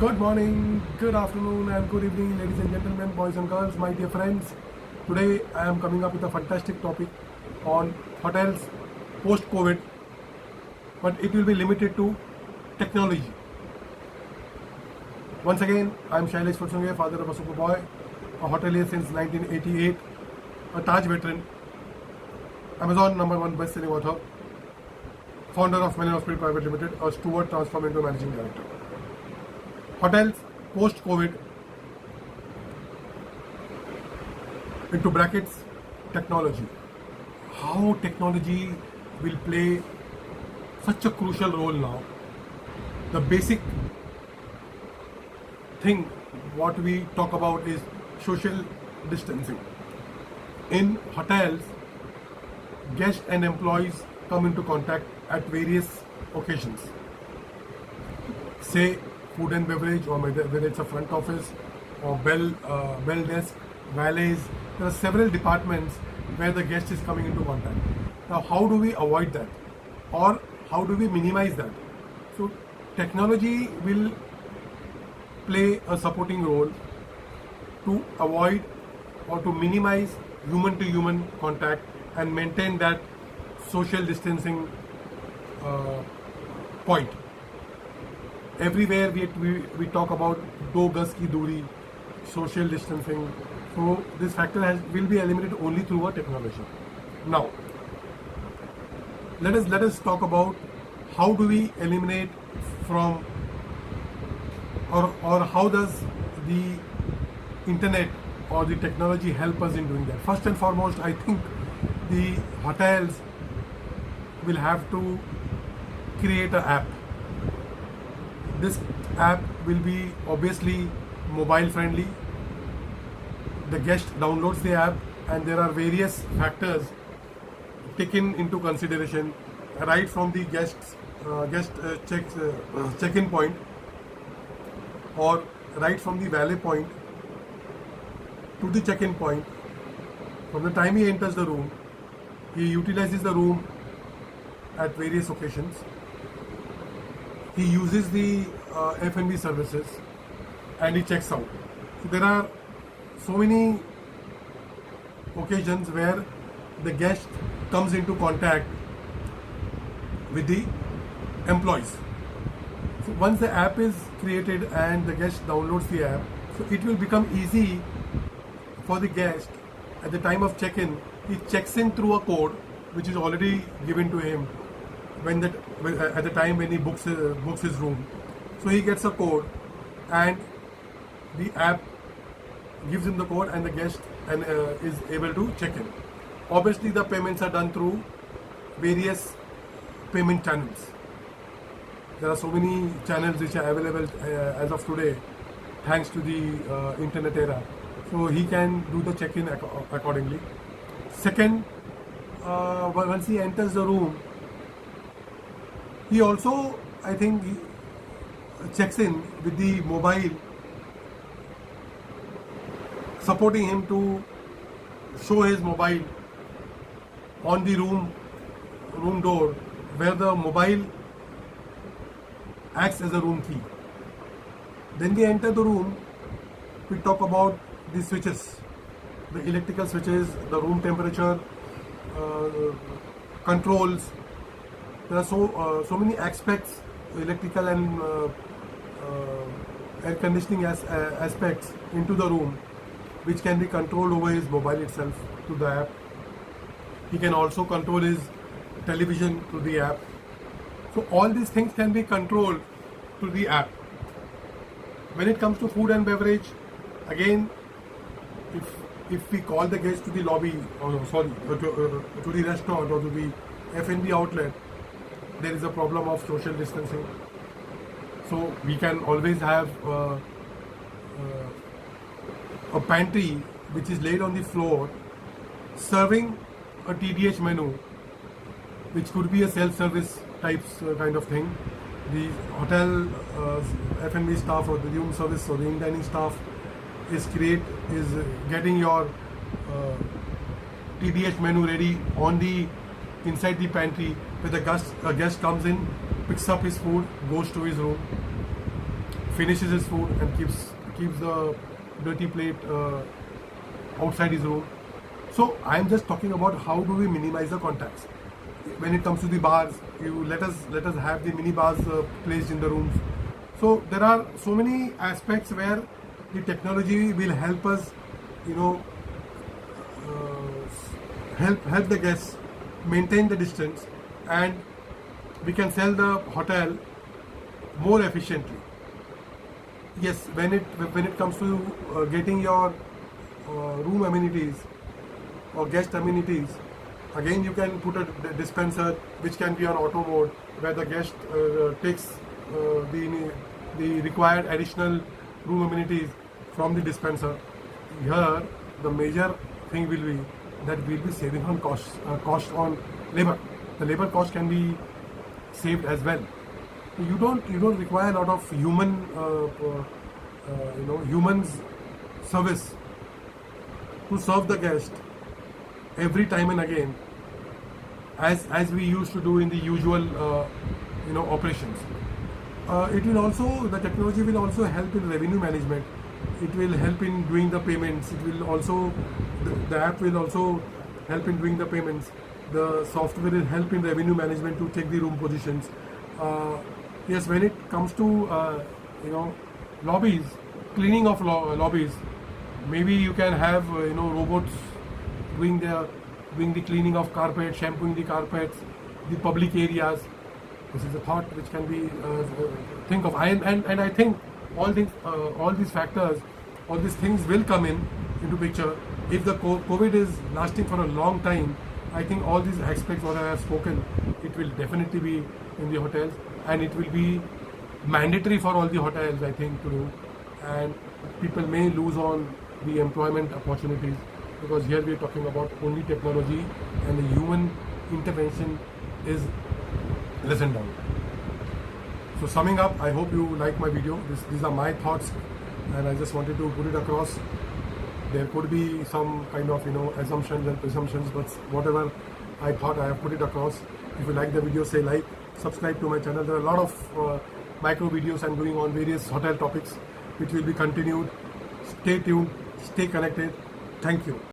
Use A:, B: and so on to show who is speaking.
A: Good morning, good afternoon, and good evening, ladies and gentlemen, boys and girls, my dear friends. Today I am coming up with a fantastic topic on hotels post COVID, but it will be limited to technology. Once again, I am Shailesh Fursunge, father of a super boy, a hotelier since 1988, a Taj veteran, Amazon #1 best-selling author, founder of Melon Hospital Private Limited, a steward transformed into managing director. Hotels post-COVID, into brackets, technology. How technology will play such a crucial role now. The basic thing what we talk about is social distancing. In hotels, guests and employees come into contact at various occasions. Say food and beverage, or whether it's a front office or bell desk, valets. There are several departments where the guest is coming into contact. Now, how do we avoid that, or how do we minimize that? So, technology will play a supporting role to avoid or to minimize human-to-human contact and maintain that social distancing point. Everywhere we talk about 2 gaz ki duri, social distancing. So this factor will be eliminated only through a technology. Now, let us talk about how do we eliminate from, or how does the internet or the technology help us in doing that. First and foremost, I think the hotels will have to create an app. This app will be obviously mobile friendly. The guest downloads the app, and there are various factors taken into consideration, right from the guest check-in point, or right from the valet point to the check-in point. From the time he enters the room, he utilizes the room at various occasions. He uses the F&B services, and he checks out. So there are so many occasions where the guest comes into contact with the employees. So once the app is created and the guest downloads the app, so it will become easy for the guest. At the time of check-in, he checks in through a code which is already given to him at the time when he books his room. So he gets a code, and the app gives him the code, and the guest is able to check in. Obviously, the payments are done through various payment channels. There are so many channels which are available as of today, thanks to the internet era. So he can do the check-in accordingly. Second, once he enters the room, he also, I think, checks in with the mobile, supporting him to show his mobile on the room door, where the mobile acts as a room key. Then they enter the room. We talk about the switches, the electrical switches, the room temperature controls. There are so many aspects, electrical and air conditioning aspects into the room, which can be controlled over his mobile itself through the app. He can also control his television through the app. So all these things can be controlled through the app. When it comes to food and beverage, again, if we call the guest to the lobby, to the restaurant or to the F&B outlet, there is a problem of social distancing. So we can always have a pantry which is laid on the floor, serving a TDH menu, which could be a self-service types kind of thing. The hotel F&B staff or the room service or the in-dining staff is getting your TDH menu ready on the inside the pantry, where a guest comes in, picks up his food, goes to his room, finishes his food and keeps the dirty plate outside his room. So I'm just talking about how do we minimize the contacts. When it comes to the bars, you let us have the mini bars placed in the rooms. So there are so many aspects where the technology will help us, you know, help the guests maintain the distance, and we can sell the hotel more efficiently. Yes, when it comes to getting your room amenities or guest amenities, again you can put a dispenser which can be on auto mode, where the guest takes the required additional room amenities from the dispenser. Here the major thing will be that we'll be saving on cost on labor. The labor cost can be saved as well. You don't require a lot of humans service to serve the guest every time and again, as we used to do in the usual operations. The technology will also help in revenue management. It will help in doing the payments. It will also, the app will also help in doing the payments. The software will help in revenue management to check the room positions. Yes, when it comes to lobbies, cleaning of lobbies, maybe you can have robots doing the cleaning of carpet, shampooing the carpets, the public areas. This is a thought which can be think of. And I think all these factors, all these things will come into picture. If the COVID is lasting for a long time, I think all these aspects what I have spoken, it will definitely be in the hotels, and it will be mandatory for all the hotels, I think, to do. And people may lose on the employment opportunities, because here we are talking about only technology, and the human intervention is lessened down. So summing up, I hope you like my video. These are my thoughts, and I just wanted to put it across. There could be some kind of assumptions and presumptions, but whatever I thought, I have put it across. If you like the video, say like, subscribe to my channel. There are a lot of micro videos I'm doing on various hotel topics, which will be continued. Stay tuned, stay connected. Thank you.